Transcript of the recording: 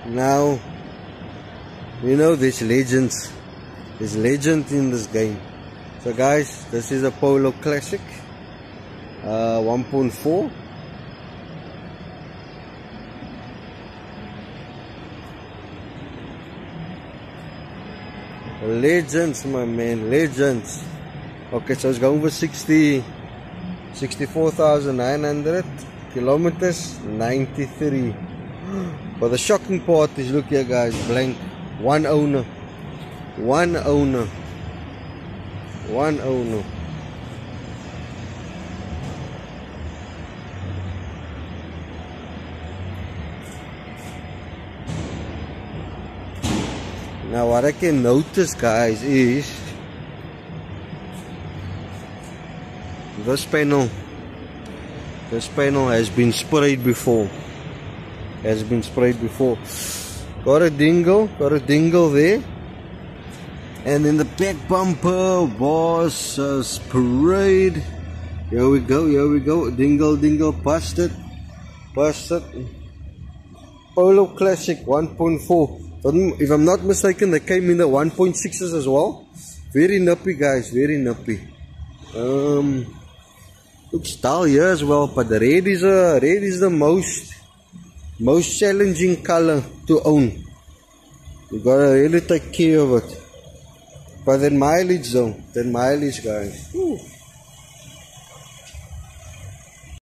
Now, you know there's legends. There's legend in this game. So guys, this is a Polo Classic 1.4. Legends, my man, legends. Okay, so it's going for 64,900 kilometers, 93. But the shocking part is, look here guys, blank. One owner. One owner. One owner. Now what I can notice guys is this panel has been sprayed before. Got a dingle there, and then the back bumper was sprayed. Here we go, dingle busted. Polo Classic 1.4. If I'm not mistaken, they came in the 1.6s as well. Very nippy guys, very nippy. Looks dull here as well, but the red is the most challenging color to own. You gotta really take care of it. But that mileage though, guys. Ooh.